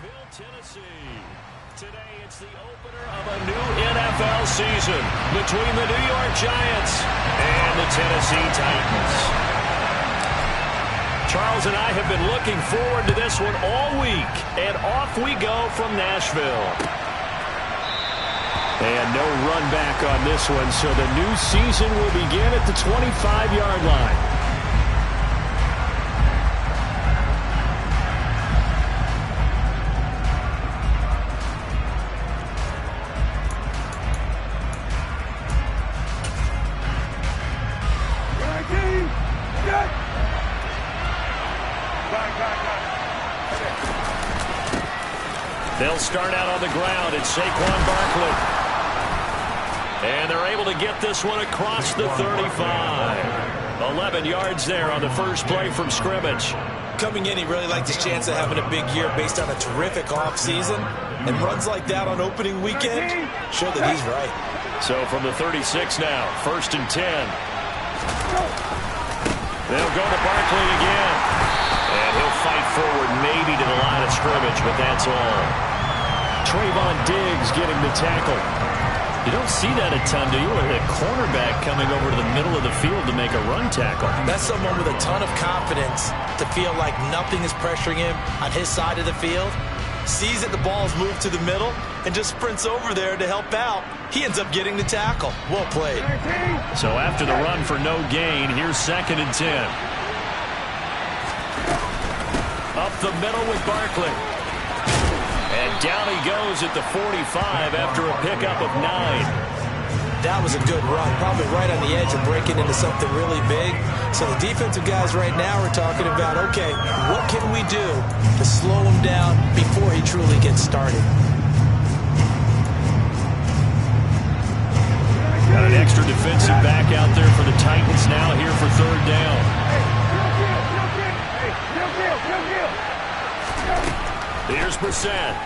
Nashville, Tennessee. Today it's the opener of a new NFL season between the New York Giants and the Tennessee Titans. Charles and I have been looking forward to this one all week, and off we go from Nashville. And no run back on this one, so the new season will begin at the 25-yard line. They'll start out on the ground. It's Saquon Barkley. And they're able to get this one across the 35. 11 yards there on the first play from scrimmage. Coming in, he really liked his chance of having a big year based on a terrific offseason. And runs like that on opening weekend show that he's right. So from the 36 now, 1st and 10. They'll go to Barkley again. And he'll fight forward maybe to the line of scrimmage, but that's all. Trayvon Diggs getting the tackle. You don't see that a ton, do you? A cornerback coming over to the middle of the field to make a run tackle. That's someone with a ton of confidence to feel like nothing is pressuring him on his side of the field. Sees that the ball's moved to the middle and just sprints over there to help out. He ends up getting the tackle. Well played. So after the run for no gain, here's 2nd and 10. Up the middle with Barkley. And down he goes at the 45 after a pickup of 9. That was a good run, probably right on the edge of breaking into something really big. So the defensive guys right now are talking about, okay, what can we do to slow him down before he truly gets started? Got an extra defensive back out there for the Titans now here for 3rd down. Here's Brissett.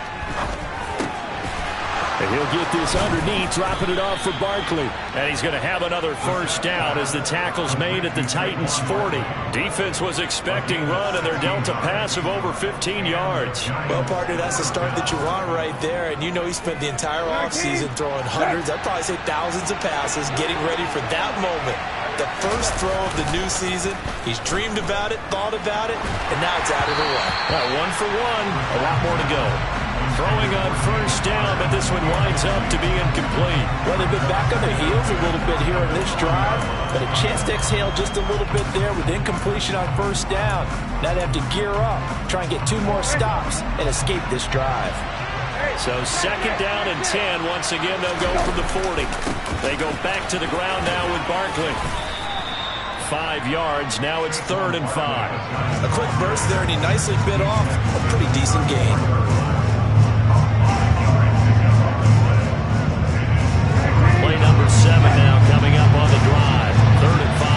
And he'll get this underneath, dropping it off for Barkley. And he's going to have another 1st down as the tackle's made at the Titans' 40. Defense was expecting run, and they're dealt a pass of over 15 yards. Well, partner, that's the start that you want right there. And you know he spent the entire offseason throwing hundreds, I'd probably say thousands of passes, getting ready for that moment. The first throw of the new season. He's dreamed about it, thought about it, and now it's out of the way. Well, 1 for 1, a lot more to go. Throwing on 1st down, but this one winds up to be incomplete. Well, they've been back on their heels a little bit here on this drive, but a chance to exhale just a little bit there with incompletion on 1st down. Now they have to gear up, try and get 2 more stops, and escape this drive. So 2nd down and 10. Once again, they'll go from the 40. They go back to the ground now with Barkley. 5 yards. Now it's 3rd and 5. A quick burst there, and he nicely bit off a pretty decent gain. Play number 7 now coming up on the drive. 3rd and 5.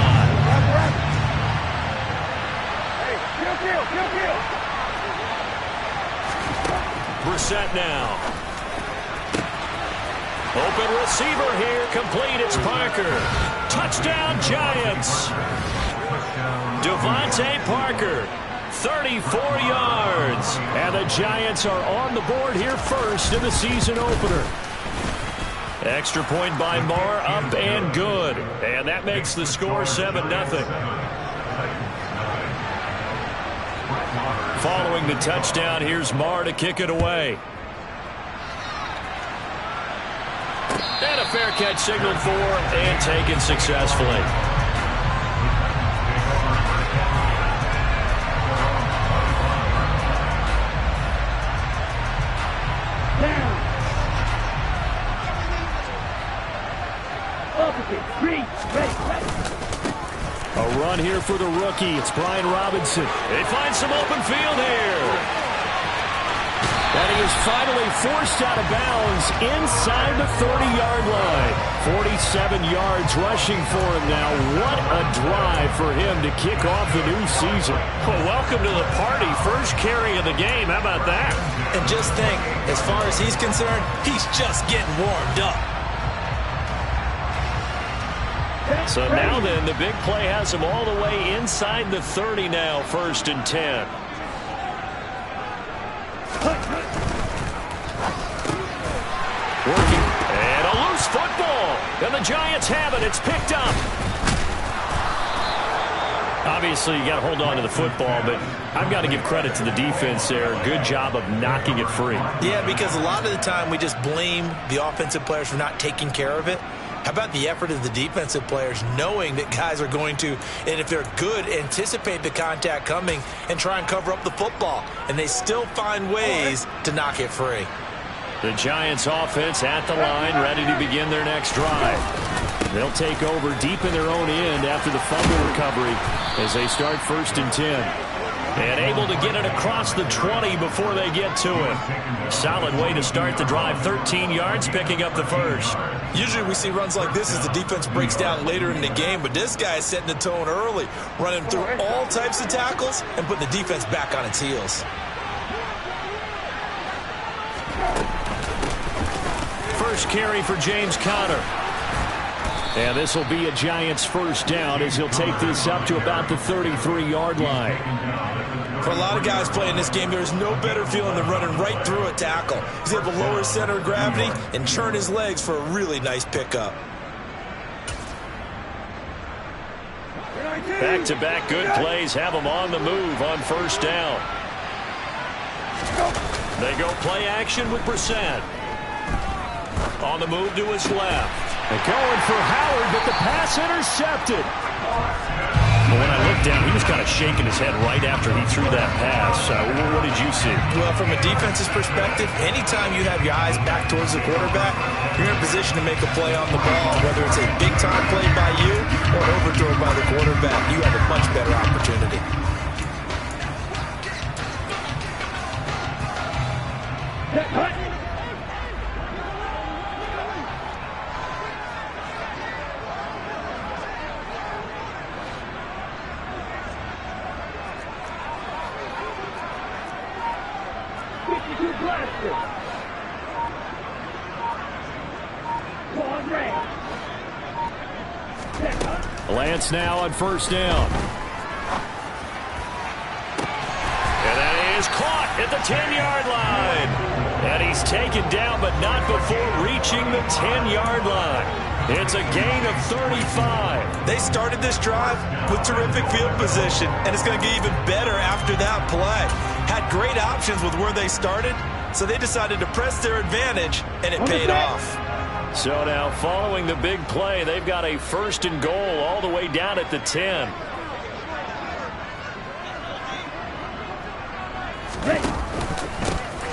Brissett now. Open receiver here, complete. It's Parker. Touchdown, Giants. Devontae Parker, 34 yards. And the Giants are on the board here first in the season opener. Extra point by Marr, up and good. And that makes the score 7-0. Following the touchdown, here's Marr to kick it away. And a fair catch signaled for and taken successfully. A run here for the rookie. It's Brian Robinson. They find some open field here. And he is finally forced out of bounds inside the 30-yard line. 47 yards rushing for him now. What a drive for him to kick off the new season. Well, welcome to the party. First carry of the game. How about that? And just think, as far as he's concerned, he's just getting warmed up. So now then, the big play has him all the way inside the 30 now, 1st and 10. Working. And a loose football. And the Giants have it. It's picked up. Obviously, you got to hold on to the football, but I've got to give credit to the defense there. Good job of knocking it free. Yeah, because a lot of the time we just blame the offensive players for not taking care of it. How about the effort of the defensive players knowing that guys are going to, and if they're good, anticipate the contact coming and try and cover up the football. And they still find ways to knock it free. The Giants offense at the line, ready to begin their next drive. They'll take over deep in their own end after the fumble recovery as they start 1st and 10. And able to get it across the 20 before they get to it. Solid way to start the drive. 13 yards, picking up the first. Usually we see runs like this as the defense breaks down later in the game, but this guy is setting the tone early, running through all types of tackles and putting the defense back on its heels. First carry for James Conner. And this will be a Giants first down as he'll take this up to about the 33-yard line. For a lot of guys playing this game, there's no better feeling than running right through a tackle. He's able to lower his center of gravity and churn his legs for a really nice pickup. Back-to-back good plays have them on the move on first down. They go play action with Brissett. On the move to his left. They're going for Howard, but the pass intercepted. But when I looked down, he was kind of shaking his head right after he threw that pass. What did you see? Well, from a defense's perspective, anytime you have your eyes back towards the quarterback, you're in a position to make a play on the ball. Whether it's a big-time play by you or an overthrow by the quarterback, you have a much better opportunity. Lance now on first down. And that is caught at the 10-yard line. And he's taken down, but not before reaching the 10-yard line. It's a gain of 35. They started this drive with terrific field position, and it's going to get even better after that play. Had great options with where they started, so they decided to press their advantage, and it paid off. So now, following the big play, they've got a 1st and goal all the way down at the 10.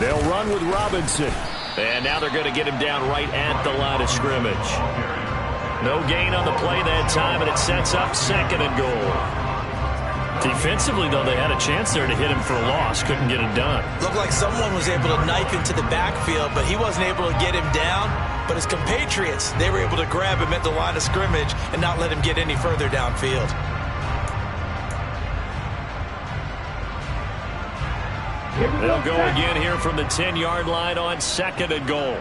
They'll run with Robinson. And now they're going to get him down right at the line of scrimmage. No gain on the play that time, and it sets up 2nd and goal. Defensively, though, they had a chance there to hit him for a loss. Couldn't get it done. Looked like someone was able to knife into the backfield, but he wasn't able to get him down. But his compatriots, they were able to grab him at the line of scrimmage and not let him get any further downfield. They'll go again here from the 10-yard line on 2nd and goal.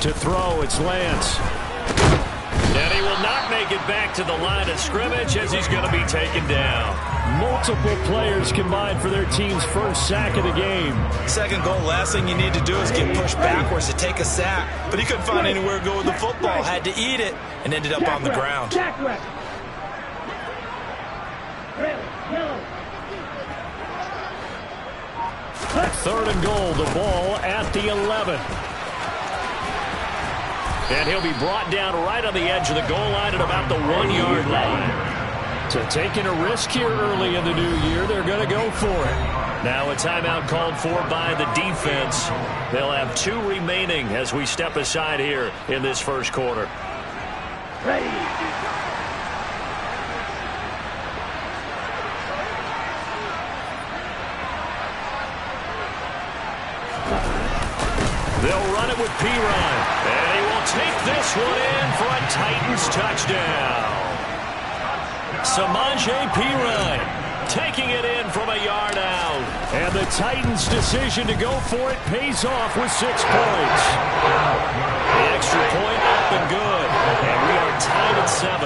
To throw, it's Lance. And he will not make it back to the line of scrimmage as he's going to be taken down. Multiple players combined for their team's first sack of the game. 2nd goal, last thing you need to do is get pushed backwards to take a sack. But he couldn't find anywhere to go with the football, had to eat it, and ended up on the ground. 3rd and goal, the ball at the 11. And he'll be brought down right on the edge of the goal line at about the 1-yard line. So taking a risk here early in the new year, they're going to go for it. Now a timeout called for by the defense. They'll have 2 remaining as we step aside here in this first quarter. Ready. They'll run it with Pirine. And he will take this one in for a Titans touchdown. Samaje Pirine taking it in from a yard out. And the Titans' decision to go for it pays off with 6 points. The extra point up and good. And we are tied at 7.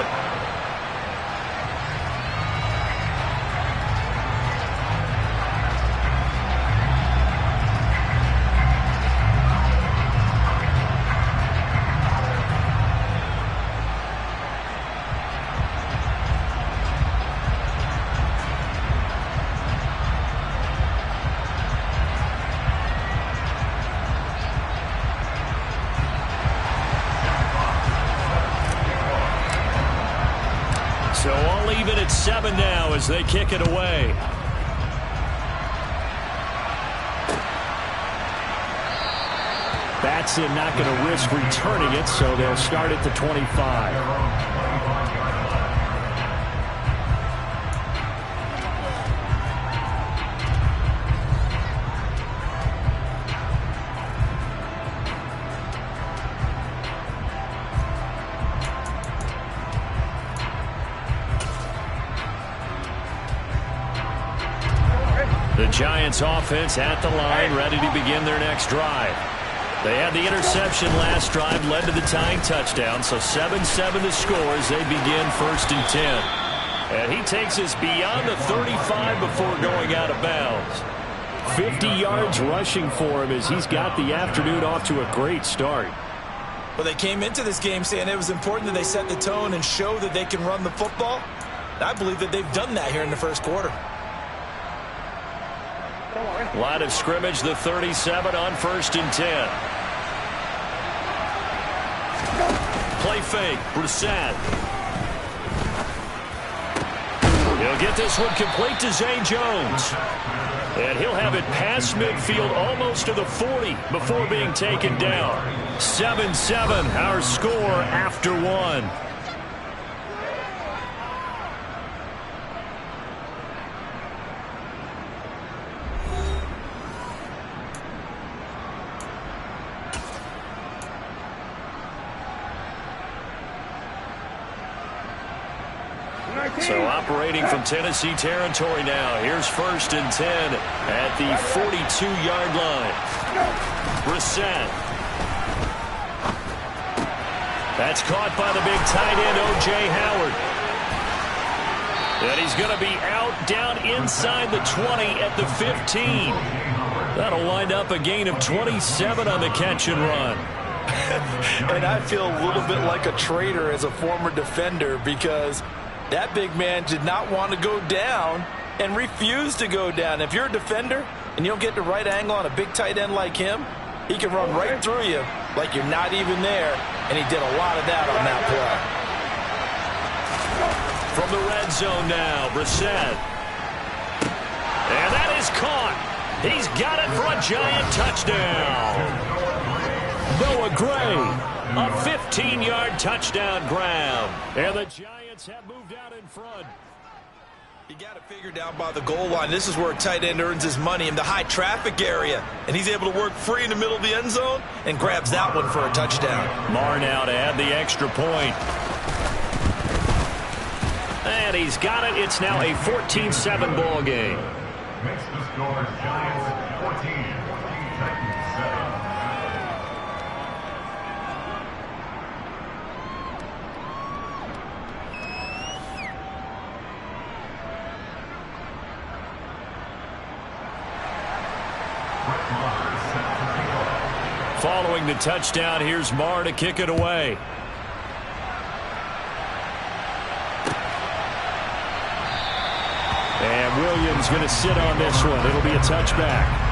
even at 7 now as they kick it away. Batson not going to risk returning it, so they'll start at the 25. The Giants offense at the line, ready to begin their next drive. They had the interception last drive, led to the tying touchdown, so 7-7 the score as they begin 1st and 10. And he takes us beyond the 35 before going out of bounds. 50 yards rushing for him as he's got the afternoon off to a great start. Well, they came into this game saying it was important that they set the tone and show that they can run the football. And I believe that they've done that here in the first quarter. Line of scrimmage, the 37 on 1st and 10. Play fake, Brissett. He'll get this one complete to Zay Jones. And he'll have it past midfield almost to the 40 before being taken down. 7-7, our score after 1. So operating from Tennessee territory now. Here's 1st and 10 at the 42-yard line. Brissett. That's caught by the big tight end, O.J. Howard. And he's going to be out down inside the 20 at the 15. That'll wind up a gain of 27 on the catch and run. And I feel a little bit like a traitor as a former defender because that big man did not want to go down and refused to go down. If you're a defender and you don't get the right angle on a big tight end like him, he can run right through you like you're not even there, and he did a lot of that on that play. From the red zone now, Brissett. And that is caught. He's got it for a Giant touchdown. Noah Gray, a 15-yard touchdown grab. And the Giants have moved out in front. You got to figure down by the goal line. This is where a tight end earns his money in the high traffic area. And he's able to work free in the middle of the end zone and grabs that one for a touchdown. Marr now to add the extra point. And he's got it. It's now a 14-7 ball game. Makes the score Giants 14, Titans 7. Following the touchdown, here's Marr to kick it away. And Williams going to sit on this one. It'll be a touchback.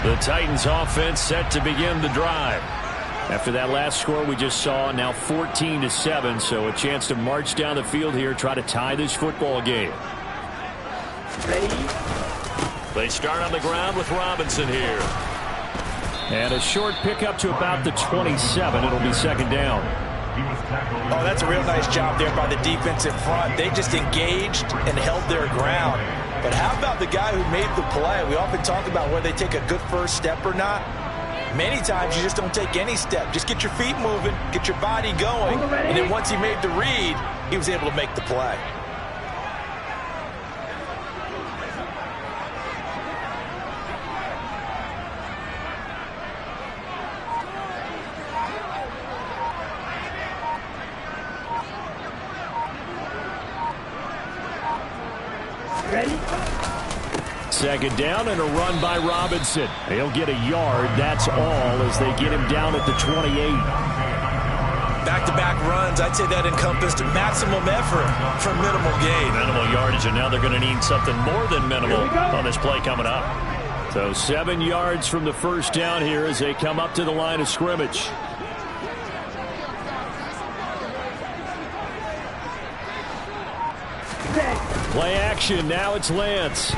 The Titans offense set to begin the drive. After that last score we just saw, now 14-7, so a chance to march down the field here, try to tie this football game. They start on the ground with Robinson here. And a short pickup to about the 27. It'll be second down. Oh, that's a real nice job there by the defense in front. They just engaged and held their ground. But how about the guy who made the play? We often talk about whether they take a good first step or not. Many times you just don't take any step. Just get your feet moving, get your body going, and then once he made the read, he was able to make the play. Second down and a run by Robinson. He'll get a yard. That's all as they get him down at the 28. Back-to-back runs, I'd say that encompassed maximum effort for minimal gain. Minimal yardage, and now they're going to need something more than minimal on this play coming up. So 7 yards from the first down here as they come up to the line of scrimmage. Play action, now it's Lance.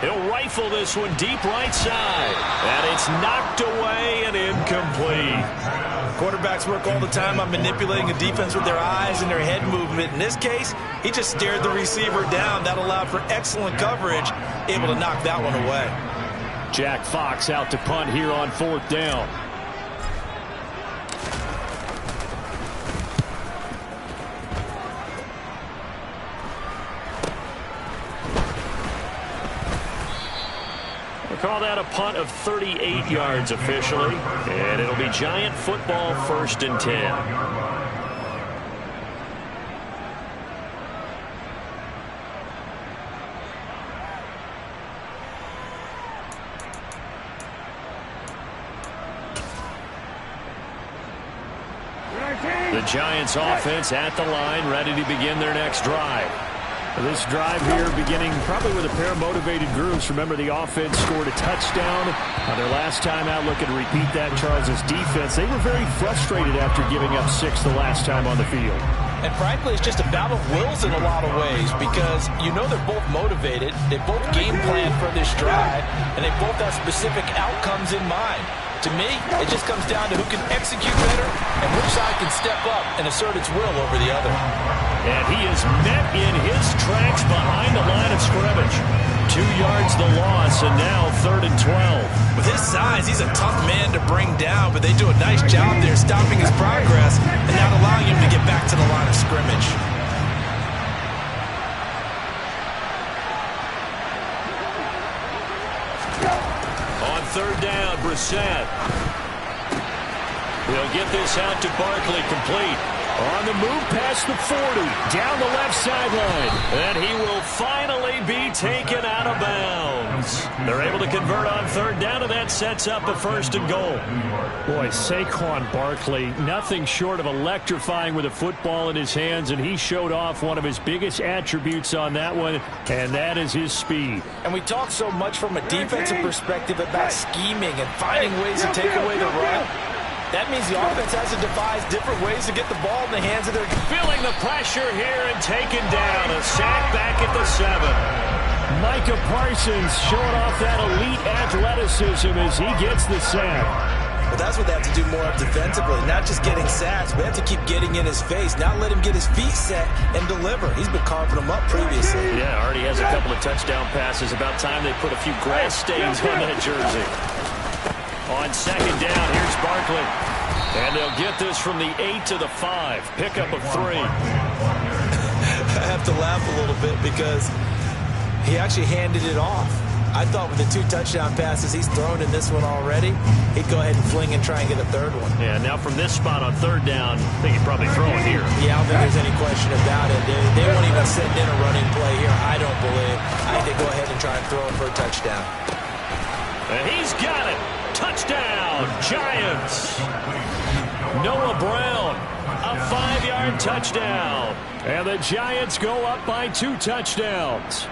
He'll rifle this one deep right side. And it's knocked away and incomplete. Quarterbacks work all the time on manipulating a defense with their eyes and their head movement. In this case, he just stared the receiver down. That allowed for excellent coverage, able to knock that one away. Jack Fox out to punt here on 4th down. Call that a punt of 38 yards officially, and it'll be Giant football 1st and 10. The Giants offense at the line, ready to begin their next drive. This drive here beginning probably with a pair of motivated groups. Remember, the offense scored a touchdown on their last time out. Looking to repeat that. Charles's defense, they were very frustrated after giving up 6 the last time on the field. And frankly, it's just a battle of wills in a lot of ways because you know they're both motivated. They both game plan for this drive, and they both have specific outcomes in mind. To me, it just comes down to who can execute better and which side can step up and assert its will over the other. And he is met in his tracks behind the line of scrimmage. 2 yards the loss, and now 3rd and 12. With his size, he's a tough man to bring down, but they do a nice job there stopping his progress and not allowing him to get back to the line of scrimmage. On 3rd down, Brissett. He'll get this out to Barkley, complete. On the move past the 40, down the left sideline. And he will finally be taken out of bounds. They're able to convert on 3rd down, and that sets up a 1st and goal. Boy, Saquon Barkley, nothing short of electrifying with a football in his hands, and he showed off one of his biggest attributes on that one, and that is his speed. And we talk so much from a defensive perspective about scheming and finding ways to take away the run. That means the offense has to devise different ways to get the ball in the hands of their... Feeling the pressure here and taken down. A sack back at the 7. Micah Parsons showing off that elite athleticism as he gets the sack. But that's what they have to do more of defensively, not just getting sacks, but they have to keep getting in his face, not let him get his feet set and deliver. He's been carving them up previously. Yeah, already has a couple of touchdown passes. About time they put a few grass stains on that jersey. On 2nd down, here's Barkley. And they'll get this from the 8 to the 5. Pickup of 3. I have to laugh a little bit because he actually handed it off. I thought with the 2 touchdown passes he's thrown in this one already, he'd go ahead and fling and try and get a 3rd one. Yeah, now from this spot on 3rd down, I think he'd probably throw it here. Yeah, I don't think there's any question about it. They won't even send in a running play here, I don't believe. I think they go ahead and try and throw it for a touchdown. And he's got it. Touchdown, Giants. Noah Brown, a 5-yard touchdown. And the Giants go up by 2 touchdowns.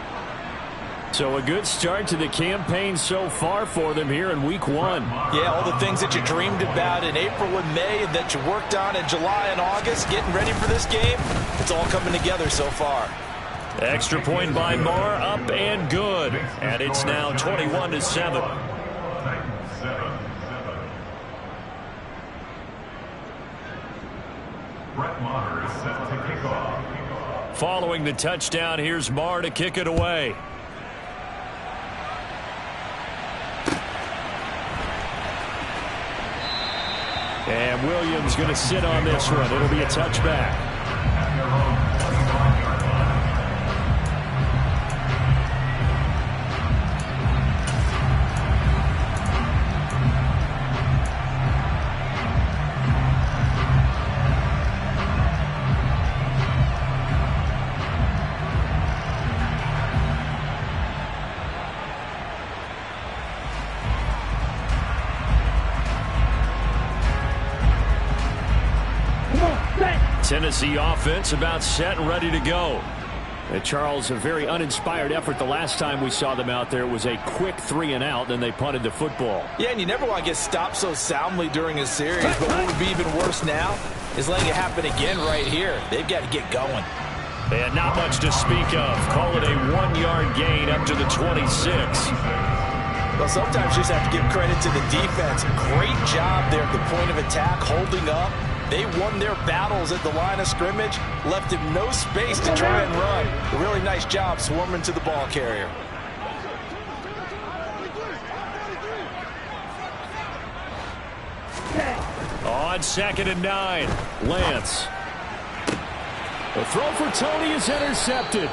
So a good start to the campaign so far for them here in week 1. Yeah, all the things that you dreamed about in April and May and that you worked on in July and August, getting ready for this game, it's all coming together so far. Extra point by Marr, up and good. And it's now 21-7. Marr is set to kick off. Following the touchdown, here's Marr to kick it away. And Williams going to sit on this one. It'll be a touchback. Tennessee offense about set and ready to go. And Charles, a very uninspired effort the last time we saw them out there. It was a quick 3-and-out, then they punted the football. Yeah, and you never want to get stopped so soundly during a series. But what would be even worse now is letting it happen again right here. They've got to get going. And not much to speak of. Call it a 1-yard gain up to the 26. Well, sometimes you just have to give credit to the defense. Great job there at the point of attack, holding up. They won their battles at the line of scrimmage, left him no space to try and run. A really nice job swarming to the ball carrier. On 2nd and 9, Lance. The throw for Tony is intercepted.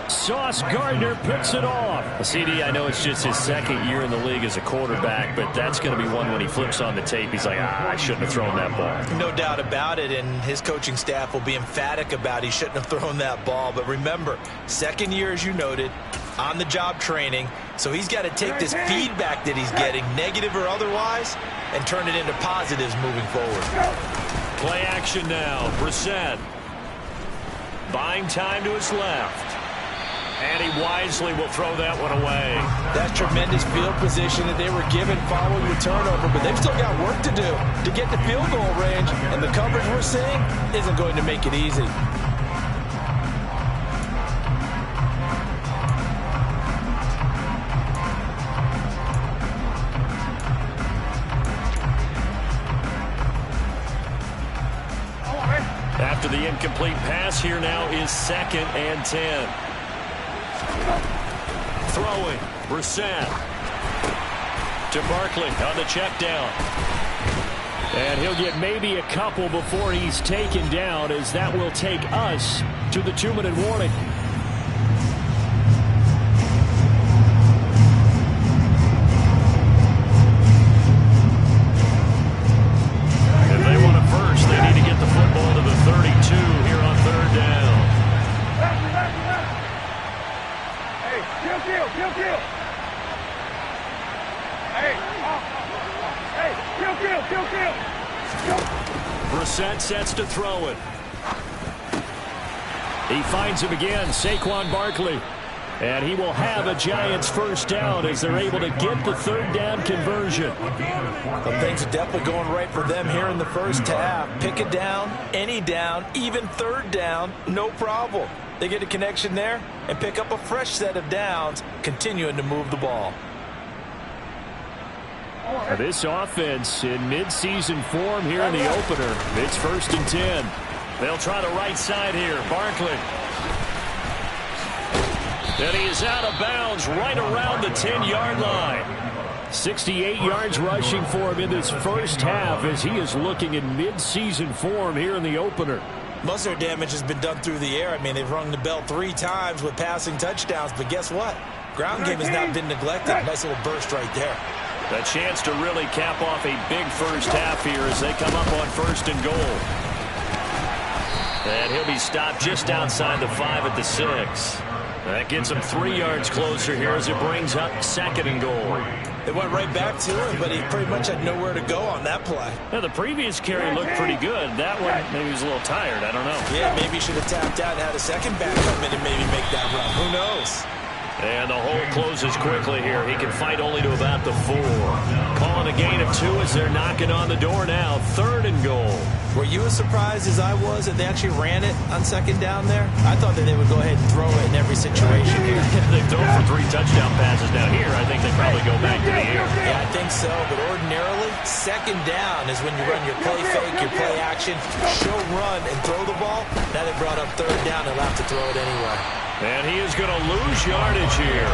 Sauce Gardner picks it off. CD, I know it's just his 2nd year in the league as a quarterback, but that's going to be one when he flips on the tape. He's like, I shouldn't have thrown that ball. No doubt about it, and his coaching staff will be emphatic about he shouldn't have thrown that ball. But remember, 2nd year, as you noted, on-the-job training, so he's got to take this feedback that he's getting, negative or otherwise, and turn it into positives moving forward. Play action now. Brissett buying time to his left. And he wisely will throw that one away. That's tremendous field position that they were given following the turnover, but they've still got work to do to get the field goal range, and the coverage we're seeing isn't going to make it easy. After the incomplete pass, here now is 2nd and 10. Throwing, Brissett to Barkley on the check down. And he'll get maybe a couple before he's taken down, as that will take us to the 2-minute warning. If they want it first, they need to get the football to the 32 here on 3rd down. Kill. Brissett sets to throw it. He finds him again, Saquon Barkley. And he will have a Giants first down as they're able to get the 3rd down conversion. Well, things are definitely going right for them here in the first half. Pick a down, any down, even 3rd down, no problem. They get a connection there and pick up a fresh set of downs, continuing to move the ball. This offense in mid-season form here in the opener. It's 1st and 10. They'll try the right side here. Barkley. And he is out of bounds right around the 10-yard line. 68 yards rushing for him in this first half as he is looking in mid-season form here in the opener. Most of their damage has been done through the air. I mean, they've rung the bell 3 times with passing touchdowns, but guess what? Ground game has not been neglected. Nice little burst right there. A chance to really cap off a big first half here as they come up on 1st and goal. And he'll be stopped just outside the 5 at the 6. That gets him 3 yards closer here as it brings up 2nd and goal. They went right back to him, but he pretty much had nowhere to go on that play. Now, the previous carry looked pretty good. That one, maybe he was a little tired. I don't know. Yeah, maybe he should have tapped out and had a second back come in and maybe make that run. Who knows? And the hole closes quickly here. He can fight only to about the 4. Calling a gain of 2 as they're knocking on the door now. 3rd and goal. Were you as surprised as I was that they actually ran it on 2nd down there? I thought that they would go ahead and throw it in every situation here. They've thrown for 3 touchdown passes now. Here, I think they probably go back to the air. Yeah, I think so. But ordinarily, 2nd down is when you run your play fake, your play action, show run, and throw the ball. Now they brought up 3rd down. They'll have to throw it anyway. And he is going to lose yardage here.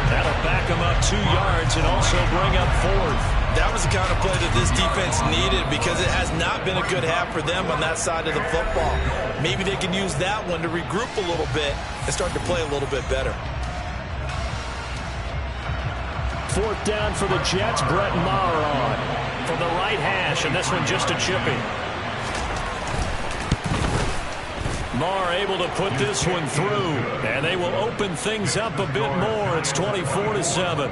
That'll back him up 2 yards and also bring up 4th. That was the kind of play that this defense needed because it has not been a good half for them on that side of the football. Maybe they can use that one to regroup a little bit and start to play a little bit better. 4th down for the Jets. Brett Maher on from the right hash, and this one just a chipping. Maher able to put this one through, and they will open things up a bit more. It's 24-7.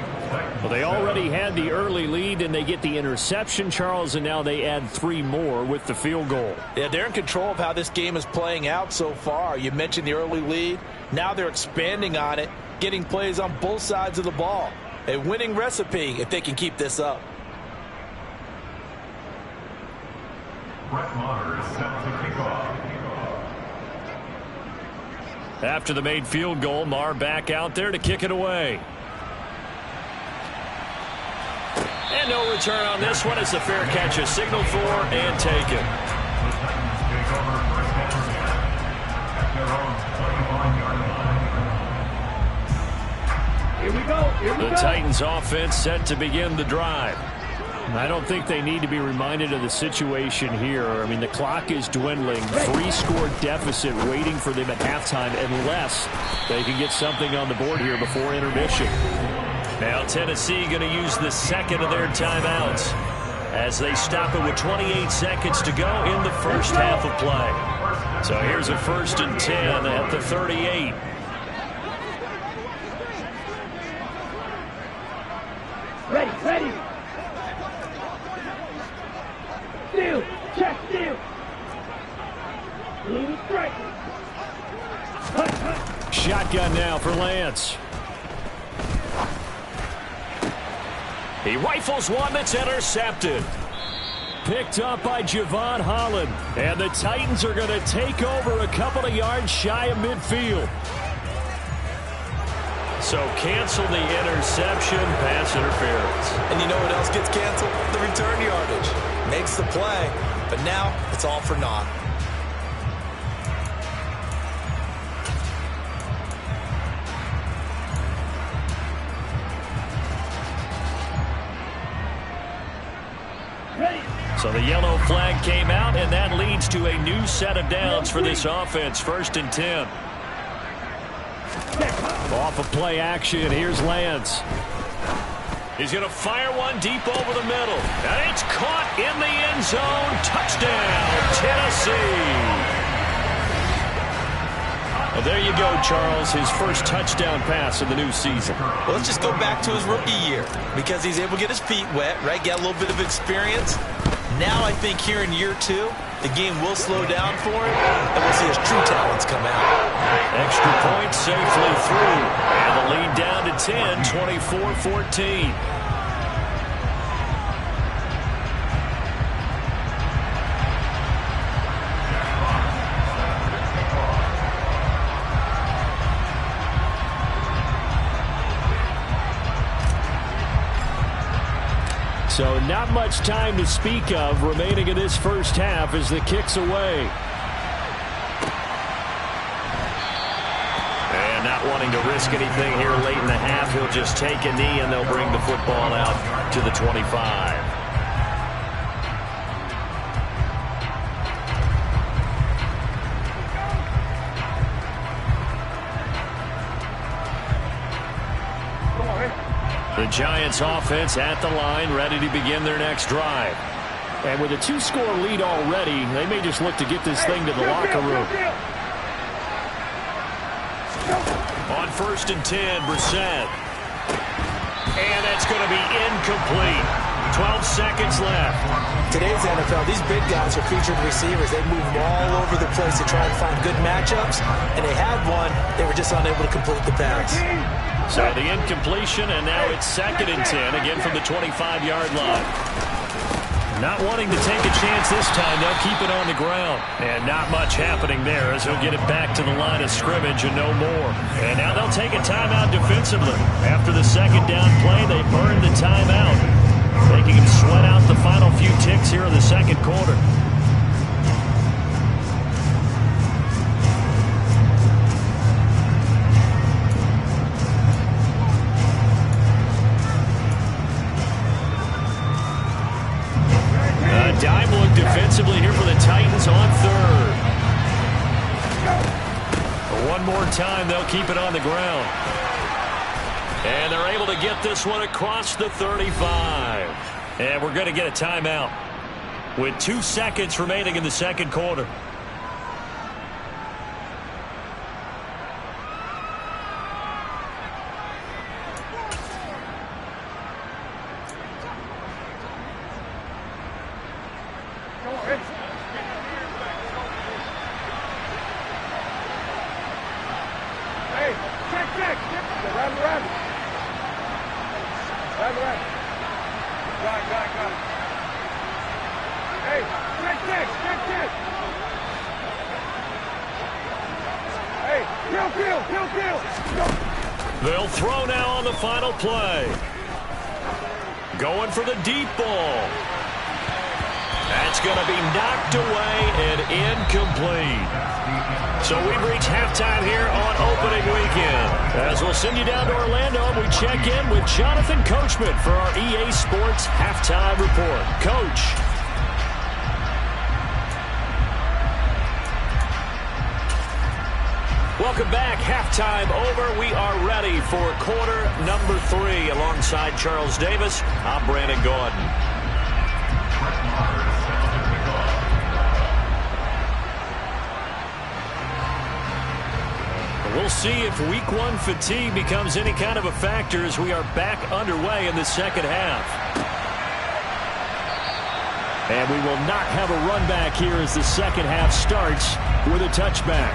Well, they already had the early lead, and they get the interception, Charles, and now they add 3 more with the field goal. Yeah, they're in control of how this game is playing out so far. You mentioned the early lead. Now they're expanding on it, getting plays on both sides of the ball. A winning recipe if they can keep this up. Brett Maher is set to kick off. After the made field goal, Maher back out there to kick it away. And no return on this one. It's a fair catch, a signal for and taken. The Titans take over first down at their own 21-yard line. Here we go. The Titans offense set to begin the drive. I don't think they need to be reminded of the situation here. I mean, the clock is dwindling. 3-score deficit waiting for them at halftime unless they can get something on the board here before intermission. Now Tennessee going to use the second of their timeouts as they stop it with 28 seconds to go in the first half of play. So here's a 1st and 10 at the 38. Ready. Steal. Check, steal. Lean strike. Shotgun now for Lance. He rifles one that's intercepted. Picked up by Javon Holland. And the Titans are going to take over a couple of yards shy of midfield. So cancel the interception, pass interference. And you know what else gets canceled? The return yardage. Makes the play, but now it's all for naught. So the yellow flag came out, and that leads to a new set of downs for this offense. 1st and 10. Off of play action, here's Lance. He's going to fire one deep over the middle. And it's caught in the end zone. Touchdown, Tennessee. Well, there you go, Charles. His first touchdown pass of the new season. Well, let's just go back to his rookie year because he's able to get his feet wet, right? Get a little bit of experience. Now I think here in year 2, the game will slow down for him, and we'll see his true talents come out. Extra point safely through. And the lead down to 10, 24-14. So not much time to speak of remaining in this first half as the kick's away. And not wanting to risk anything here late in the half, he'll just take a knee and they'll bring the football out to the 25. The Giants offense at the line, ready to begin their next drive. And with a 2-score lead already, they may just look to get this thing to the locker room. On 1st and 10, Brissett. And that's going to be incomplete. 12 seconds left. Today's NFL, these big guys are featured receivers. They move all over the place to try and find good matchups. And they had one. They were just unable to complete the pass. So the incompletion, and now it's 2nd and 10, again from the 25-yard line. Not wanting to take a chance this time, they'll keep it on the ground. And not much happening there as he'll get it back to the line of scrimmage and no more. And now they'll take a timeout defensively. After the 2nd down play, they burned the timeout, making him sweat out the final few ticks here in the 2nd quarter. Dime look defensively here for the Titans on 3rd. One more time, they'll keep it on the ground. And they're able to get this one across the 35. And we're going to get a timeout with 2 seconds remaining in the 2nd quarter. Hey, check. Run. Got it. Hey, check. Hey, kill. They'll throw now on the final play. Going for the deep ball. That's going to be knocked away and incomplete. So we've reached halftime here on opening weekend. As we'll send you down to Orlando, and we check in with Jonathan Coachman for our EA Sports Halftime Report. Coach. Welcome back. Halftime over. We are ready for quarter number 3. Alongside Charles Davis, I'm Brandon Gordon. We'll see if week 1 fatigue becomes any kind of a factor as we are back underway in the second half. And we will not have a run back here as the second half starts with a touchback.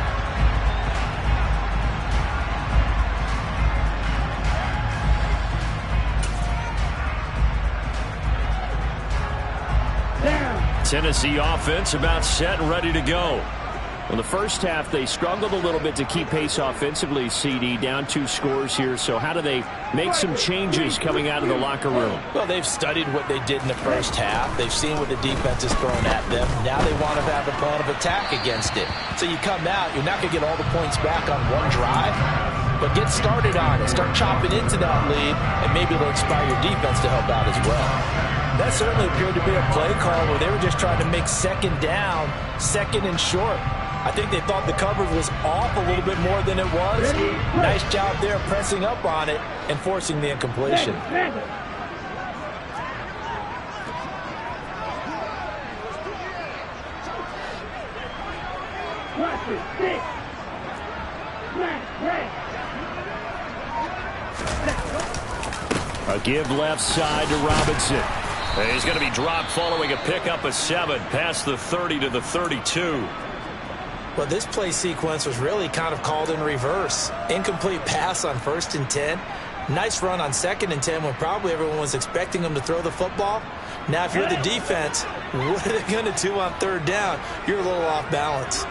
Tennessee offense about set and ready to go. In the first half, they struggled a little bit to keep pace offensively, CD, down 2 scores here. So how do they make some changes coming out of the locker room? Well, they've studied what they did in the first half. They've seen what the defense has thrown at them. Now they want to have a plan of attack against it. So you come out, you're not going to get all the points back on one drive, but get started on it. Start chopping into that lead, and maybe it'll inspire your defense to help out as well. That certainly appeared to be a play call where they were just trying to make second down, second and short. I think they thought the coverage was off a little bit more than it was. Nice job there pressing up on it and forcing the incompletion. A give left side to Robinson. And he's going to be dropped following a pickup of 7 past the 30 to the 32. Well, this play sequence was really kind of called in reverse. Incomplete pass on 1st and 10. Nice run on 2nd and 10 when probably everyone was expecting them to throw the football. Now, if you're the defense, what are they going to do on 3rd down? You're a little off balance.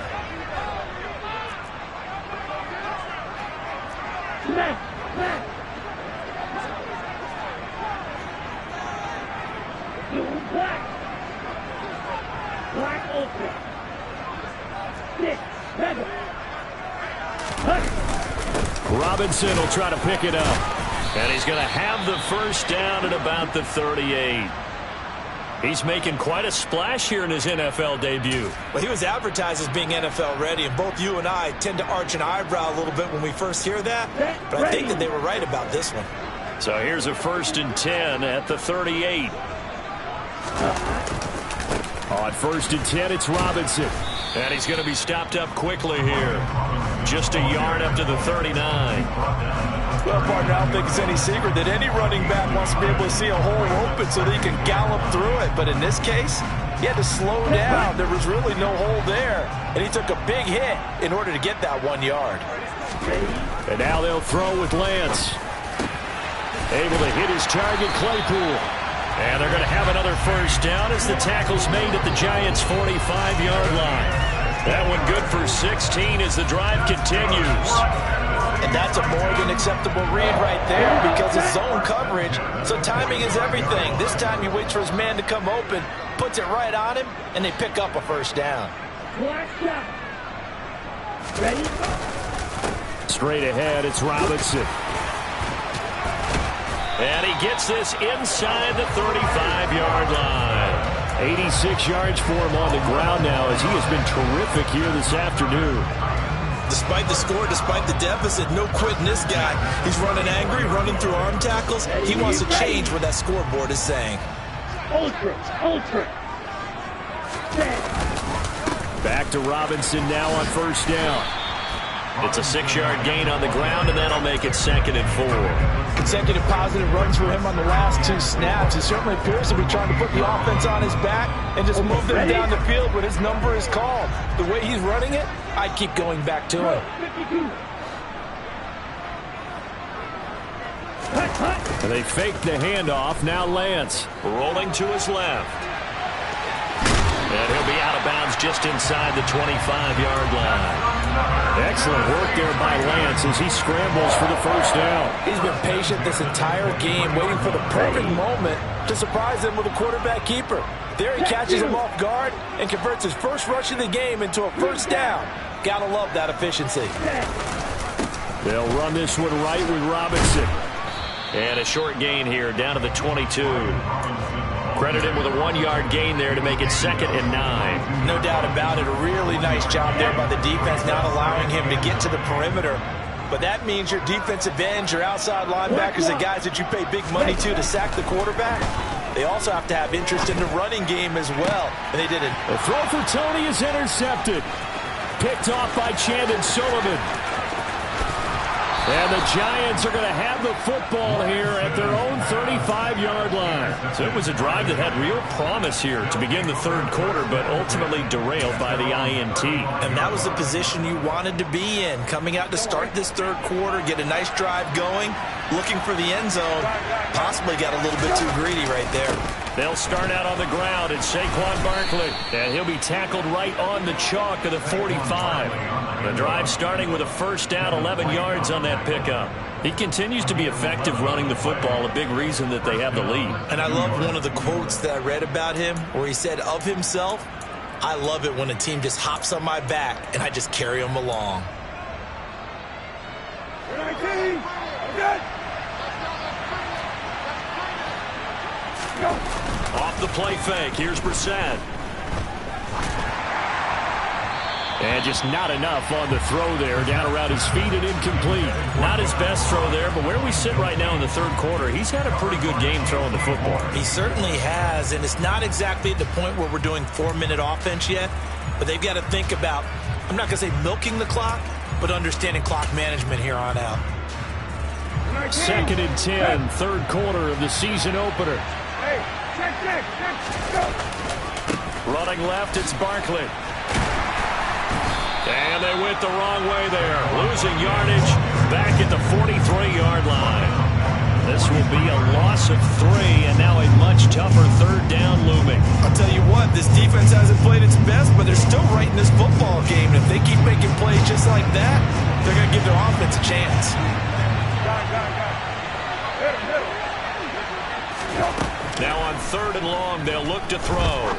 Black open. Robinson will try to pick it up. And he's going to have the first down at about the 38. He's making quite a splash here in his NFL debut. Well, he was advertised as being NFL ready, and both you and I tend to arch an eyebrow a little bit when we first hear that. But I think that they were right about this one. So here's a 1st and 10 at the 38. On 1st and 10, it's Robinson. And he's going to be stopped up quickly here. Just a yard up to the 39. Well, partner, I don't think it's any secret that any running back wants to be able to see a hole open so that he can gallop through it. But in this case, he had to slow down. There was really no hole there. And he took a big hit in order to get that 1 yard. And now they'll throw with Lance. Able to hit his target, Claypool. And they're going to have another first down as the tackle's made at the Giants' 45-yard line. That one good for 16 as the drive continues. And that's a more than acceptable read right there because it's zone coverage, so timing is everything. This time he waits for his man to come open, puts it right on him, and they pick up a first down. Ready? Straight ahead, it's Robinson. And he gets this inside the 35-yard line. 86 yards for him on the ground now as he has been terrific here this afternoon. Despite the score, despite the deficit, no quitting this guy. He's running angry, running through arm tackles. He wants to change what that scoreboard is saying. Ultra. Back to Robinson now on first down. It's a 6-yard gain on the ground, and that'll make it 2nd and 4. Consecutive positive runs for him on the last 2 snaps. He certainly appears to be trying to put the offense on his back and just move them down the field when his number is called. The way he's running it, I'd keep going back to him. They fake the handoff. Now Lance rolling to his left. And he'll be out of bounds just inside the 25-yard line. Excellent work there by Lance as he scrambles for the first down. He's been patient this entire game, waiting for the perfect moment to surprise them with a quarterback keeper. There he catches him off guard and converts his first rush of the game into a first down. Gotta love that efficiency. They'll run this one right with Robinson. And a short gain here down to the 22. Credit him with a 1-yard gain there to make it 2nd and 9. No doubt about it. A really nice job there by the defense, not allowing him to get to the perimeter. But that means your defensive ends, your outside linebackers, the guys that you pay big money to sack the quarterback, they also have to have interest in the running game as well. And they did it. The throw for Tony is intercepted. Picked off by Chandon Sullivan. And the Giants are going to have the football here at their own 35-yard line. So it was a drive that had real promise here to begin the 3rd quarter, but ultimately derailed by the INT. And that was the position you wanted to be in, coming out to start this 3rd quarter, get a nice drive going, looking for the end zone. Possibly got a little bit too greedy right there. They'll start out on the ground. It's Saquon Barkley, and he'll be tackled right on the chalk of the 45. The drive starting with a first down, 11 yards on that pickup. He continues to be effective running the football, a big reason that they have the lead. And I love one of the quotes that I read about him where he said of himself, "I love it when a team just hops on my back and I just carry them along." Off the play fake. Here's Brissett. And just not enough on the throw there. Down around his feet and incomplete. Not his best throw there, but where we sit right now in the 3rd quarter, he's had a pretty good game throwing the football. He certainly has, and it's not exactly at the point where we're doing 4-minute offense yet, but they've got to think about, I'm not going to say milking the clock, but understanding clock management here on out. 2nd and 10, 3rd quarter of the season opener. Running left, it's Barkley. And they went the wrong way there. Losing yardage back at the 43-yard line. This will be a loss of 3, and now a much tougher 3rd down looming. I'll tell you what, this defense hasn't played its best, but they're still right in this football game. And if they keep making plays just like that, they're going to give their offense a chance. Now on 3rd and long, they'll look to throw.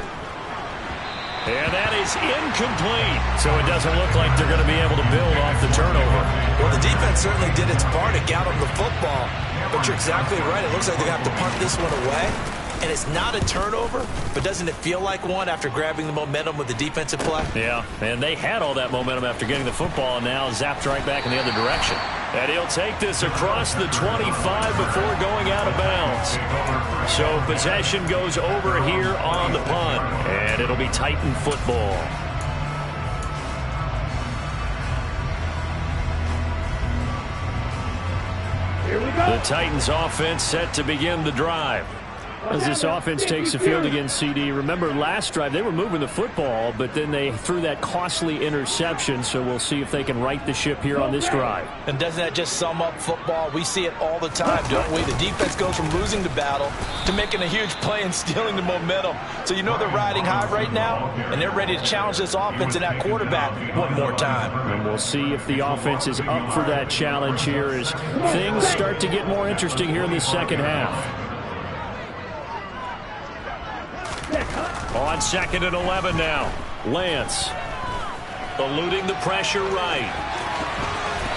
And that is incomplete. So it doesn't look like they're going to be able to build off the turnover. Well, the defense certainly did its part to get them the football. But you're exactly right. It looks like they're going to have to punt this one away. And it's not a turnover, but doesn't it feel like one after grabbing the momentum with the defensive play? Yeah, and they had all that momentum after getting the football, and now zapped right back in the other direction. And he'll take this across the 25 before going out of bounds. So possession goes over here on the punt, and it'll be Titan football. Here we go. The Titans offense set to begin the drive. As this offense takes the field against CD, remember last drive they were moving the football, but then they threw that costly interception, so we'll see if they can right the ship here on this drive. And doesn't that just sum up football? We see it all the time, don't we? The defense goes from losing the battle to making a huge play and stealing the momentum. So you know they're riding high right now, and they're ready to challenge this offense and that quarterback one more time. And we'll see if the offense is up for that challenge here as things start to get more interesting here in the 2nd half. On 2nd and 11 now. Lance eluding the pressure right.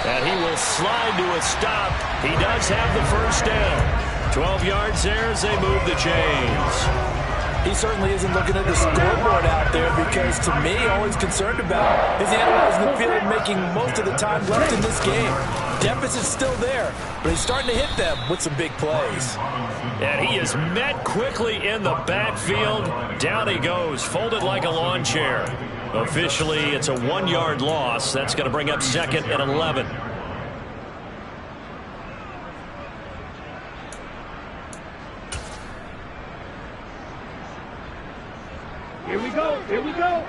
And he will slide to a stop. He does have the first down. 12 yards there as they move the chains. He certainly isn't looking at the scoreboard out there because, to me, all he's concerned about is analyzing the field and making most of the time left in this game. Deficit's still there, but he's starting to hit them with some big plays. And he is met quickly in the backfield. Down he goes, folded like a lawn chair. Officially, it's a 1-yard loss. That's going to bring up 2nd and 11. Here we go. Here we go.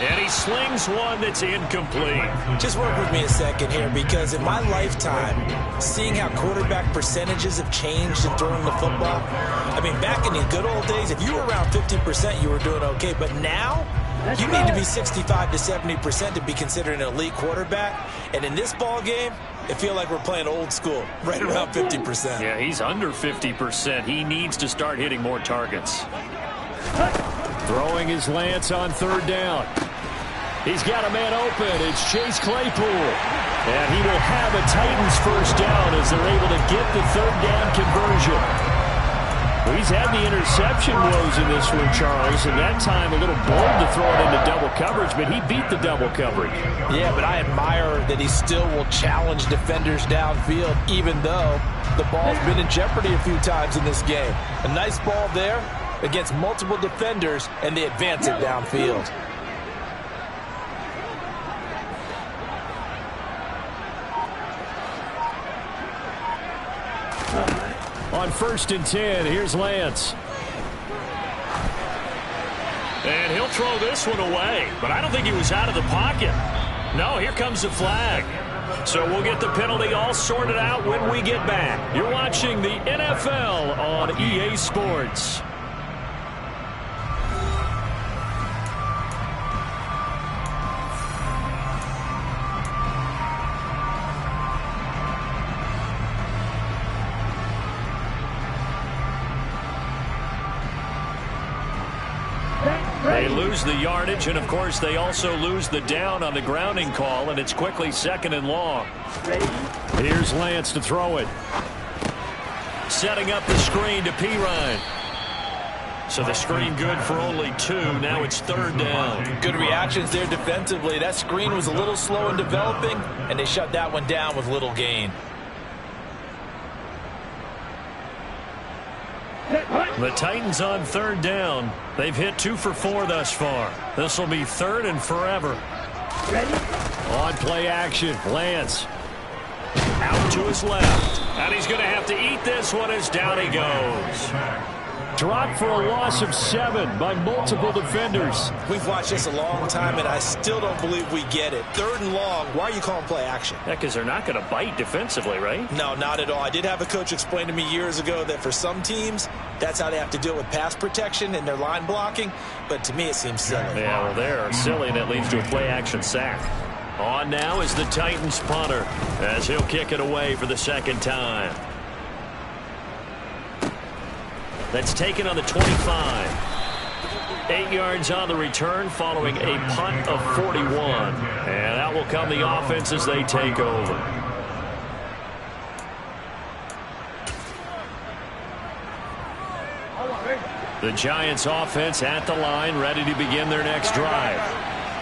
And he slings one that's incomplete. Just work with me a second here, because in my lifetime, seeing how quarterback percentages have changed in throwing the football, I mean, back in the good old days, if you were around 15%, you were doing okay. But now, you need to be 65 to 70% to be considered an elite quarterback. And in this ball game, it feels like we're playing old school, right around 50%. Yeah, he's under 50%. He needs to start hitting more targets. Throwing his Lance on 3rd down. He's got a man open. It's Chase Claypool. And he will have a Titans 1st down as they're able to get the 3rd down conversion. Well, he's had the interception woes in this one, Charles, and that time a little bold to throw it into double coverage, but he beat the double coverage. Yeah, but I admire that he still will challenge defenders downfield, even though the ball's been in jeopardy a few times in this game. A nice ball there against multiple defenders, and they advance it downfield. On 1st and 10, here's Lance. And he'll throw this one away, but I don't think he was out of the pocket. No, here comes the flag. So we'll get the penalty all sorted out when we get back. You're watching the NFL on EA Sports. They lose the yardage, and of course they also lose the down on the grounding call, and it's quickly 2nd and long. Here's Lance to throw it. Setting up the screen to Pirine. So the screen good for only 2. Now it's 3rd down. Good reactions there defensively. That screen was a little slow in developing, and they shut that one down with little gain. The Titans on 3rd down. They've hit 2 for 4 thus far. This will be 3rd and forever. On play action, Lance. Out to his left. And he's going to have to eat this one as down he goes. Dropped for a loss of 7 by multiple defenders. We've watched this a long time, and I still don't believe we get it. 3rd and long. Why are you calling play action? Yeah, because they're not going to bite defensively, right? No, not at all. I did have a coach explain to me years ago that for some teams, that's how they have to deal with pass protection and their line blocking. But to me, it seems silly. Yeah, well, they're silly, and it leads to a play action sack. On now is the Titans punter as he'll kick it away for the 2nd time. That's taken on the 25. 8 yards on the return following a punt of 41. And out will come the offense as they take over. The Giants offense at the line, ready to begin their next drive.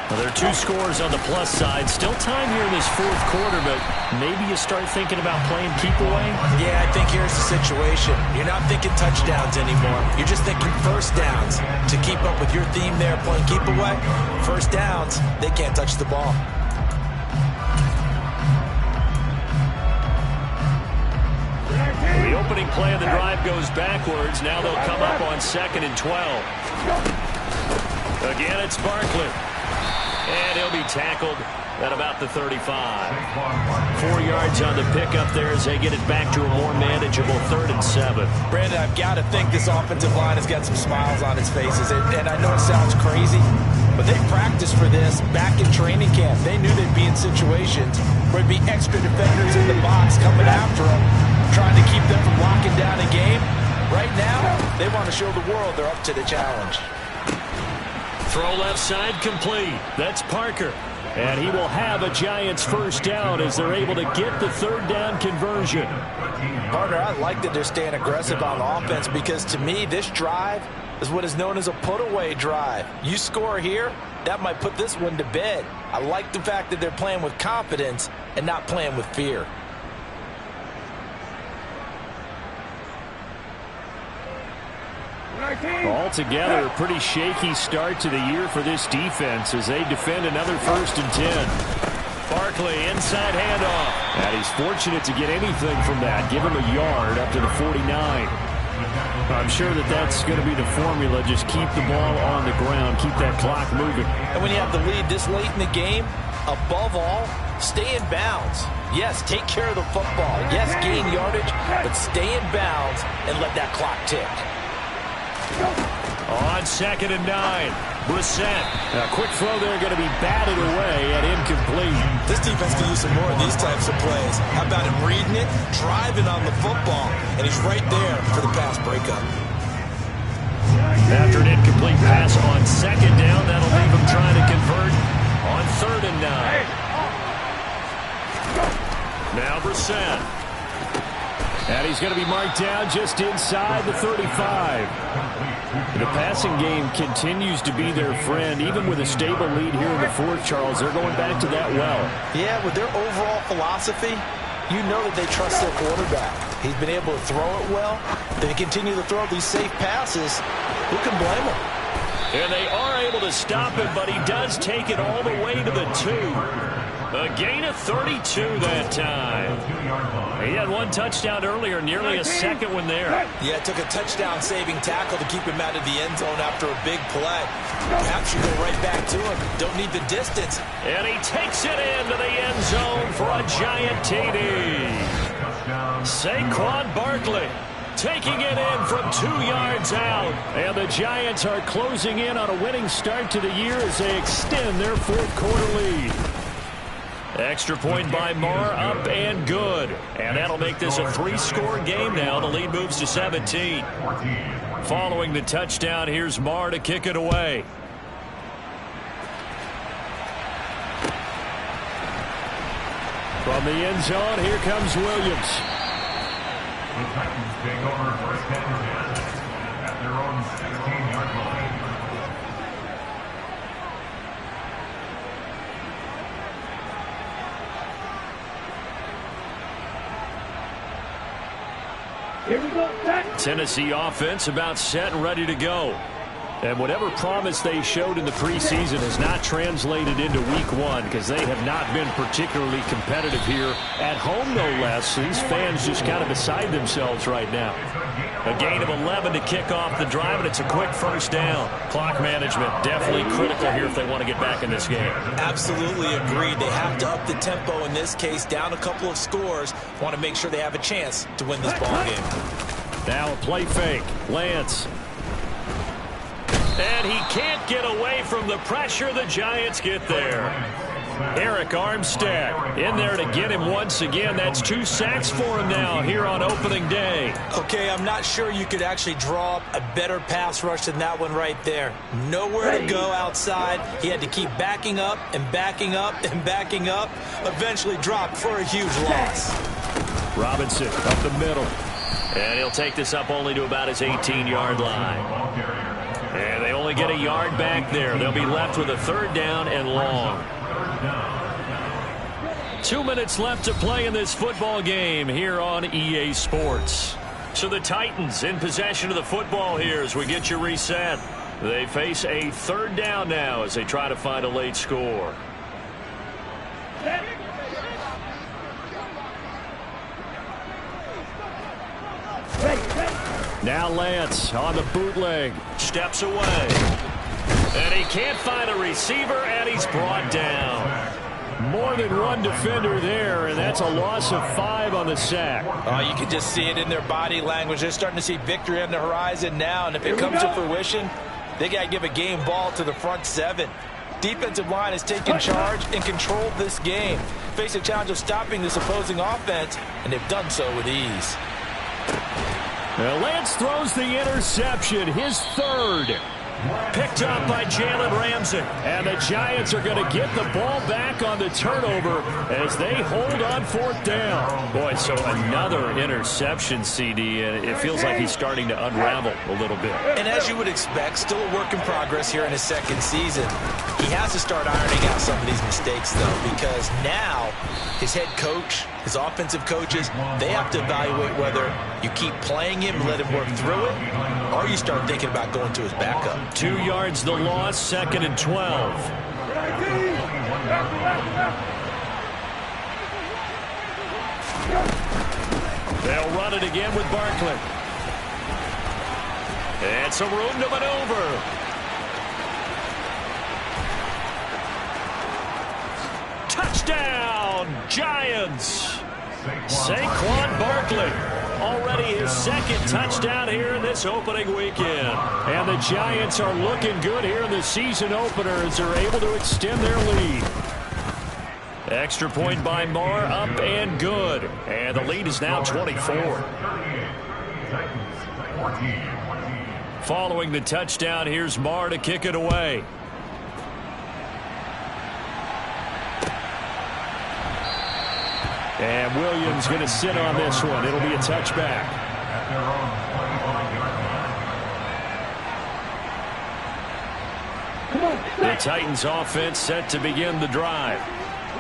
Well, there are 2 scores on the plus side. Still time here in this 4th quarter, but maybe you start thinking about playing keep away? Yeah, I think here's the situation. You're not thinking touchdowns anymore. You're just thinking 1st downs. To keep up with your theme there, playing keep away, 1st downs, they can't touch the ball. The opening play of the drive goes backwards. Now they'll come up on 2nd and 12. Again, it's Barkley. And he'll be tackled at about the 35. 4 yards on the pickup there as they get it back to a more manageable 3rd and 7. Brandon, I've got to think this offensive line has got some smiles on its faces. And I know it sounds crazy, but they practiced for this back in training camp. They knew they'd be in situations where there'd be extra defenders in the box coming after them, trying to keep them from locking down a game. Right now, they want to show the world they're up to the challenge. Throw left side complete. That's Parker. And he will have a Giants 1st down as they're able to get the 3rd down conversion. Partner, I like that they're staying aggressive on offense because to me, this drive is what is known as a put-away drive. You score here, that might put this one to bed. I like the fact that they're playing with confidence and not playing with fear. Altogether, a pretty shaky start to the year for this defense as they defend another 1st and 10. Barkley, inside handoff. And he's fortunate to get anything from that. Give him a yard up to the 49. I'm sure that that's going to be the formula. Just keep the ball on the ground. Keep that clock moving. And when you have the lead this late in the game, above all, stay in bounds. Yes, take care of the football. Yes, gain yardage, but stay in bounds and let that clock tick. On 2nd and 9, Brissett. A quick throw there going to be batted away and incomplete. This defense can use some more of these types of plays. How about him reading it, driving on the football, and he's right there for the pass breakup. After an incomplete pass on 2nd down, that'll leave him trying to convert on 3rd and 9. Now Brissett. And he's going to be marked down just inside the 35. The passing game continues to be their friend. Even with a stable lead here in the 4th, Charles, they're going back to that well. Yeah, with their overall philosophy, you know that they trust their quarterback. He's been able to throw it well. They continue to throw these safe passes. Who can blame him? And they are able to stop him, but he does take it all the way to the 2. A gain of 32 that time. He had one touchdown earlier, nearly a second one there. Yeah, it took a touchdown-saving tackle to keep him out of the end zone after a big play. Perhaps you go right back to him. Don't need the distance. And he takes it into the end zone for a giant TD. Saquon Barkley taking it in from 2 yards out. And the Giants are closing in on a winning start to the year as they extend their 4th quarter lead. Extra point by Marr, up and good. And that'll make this a 3-score game now. The lead moves to 17. Following the touchdown, here's Marr to kick it away. From the end zone, here comes Williams. The Titans take over 1st and 10 at their own 16-yard line. Here we go. Tennessee offense about set and ready to go. And whatever promise they showed in the preseason has not translated into week 1 because they have not been particularly competitive here at home, no less. These fans just kind of beside themselves right now. A gain of 11 to kick off the drive, and it's a quick 1st down. Clock management definitely critical here if they want to get back in this game. Absolutely agreed. They have to up the tempo in this case, down a couple of scores. Want to make sure they have a chance to win this ball game. Now a play fake. Lance. And he can't get away from the pressure. The Giants get there. Eric Armstead in there to get him once again. That's 2 sacks for him now here on opening day. Okay, I'm not sure you could actually draw up a better pass rush than that one right there. Nowhere to go outside. He had to keep backing up and backing up and backing up. Eventually dropped for a huge loss. Robinson up the middle. And he'll take this up only to about his 18-yard line. And they only get a yard back there. They'll be left with a 3rd down and long. 2 minutes left to play in this football game here on EA Sports. So the Titans in possession of the football here as we get you reset. They face a 3rd down now as they try to find a late score. Now Lance on the bootleg. Steps away. And he can't find a receiver, and he's brought down. More than one defender there, and that's a loss of 5 on the sack. Oh, you can just see it in their body language. They're starting to see victory on the horizon now, and if it comes to fruition, they got to give a game ball to the front 7. Defensive line has taken charge and controlled this game. Face a challenge of stopping this opposing offense, and they've done so with ease. Lance throws the interception, his 3rd. Picked up by Jalen Ramsey. And the Giants are going to get the ball back on the turnover as they hold on 4th down. Boy, so another interception, CD, and it feels like he's starting to unravel a little bit. And as you would expect, still a work in progress here in his 2nd season. He has to start ironing out some of these mistakes, though, because now his head coach, his offensive coaches, they have to evaluate whether you keep playing him and let him work through it, or you start thinking about going to his backup. 2 yards the loss, 2nd and 12. They'll run it again with Barkley. And some room to maneuver. Touchdown, Giants. Saquon Barkley. Already his 2nd touchdown here in this opening weekend. And the Giants are looking good here in the season opener as they're able to extend their lead. Extra point by Marr, up and good. And the lead is now 24. Following the touchdown, here's Marr to kick it away. And Williams going to sit on this one. It'll be a touchback. The Titans offense set to begin the drive.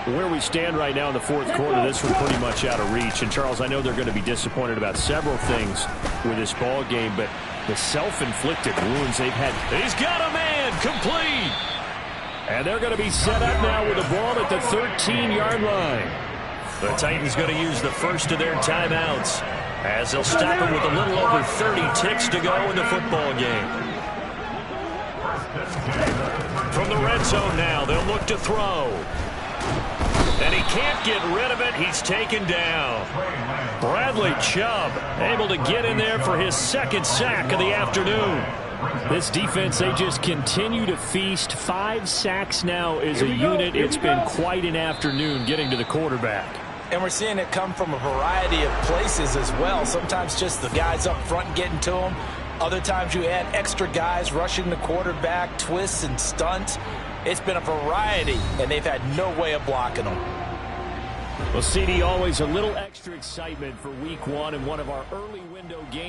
Where we stand right now in the 4th quarter, this one pretty much out of reach. And, Charles, I know they're going to be disappointed about several things with this ball game, but the self-inflicted wounds they've had. He's got a man, complete. And they're going to be set up now with the ball at the 13-yard line. The Titans going to use the first of their timeouts as they'll stop it with a little over 30 ticks to go in the football game. From the red zone now, they'll look to throw. And he can't get rid of it. He's taken down. Bradley Chubb able to get in there for his 2nd sack of the afternoon. This defense, they just continue to feast. 5 sacks now as a unit. It's been quite an afternoon getting to the quarterback. And we're seeing it come from a variety of places as well. Sometimes just the guys up front getting to him. Other times you add extra guys rushing the quarterback, twists and stunts. It's been a variety, and they've had no way of blocking them. Well, CD, always a little extra excitement for week 1 in one of our early window games.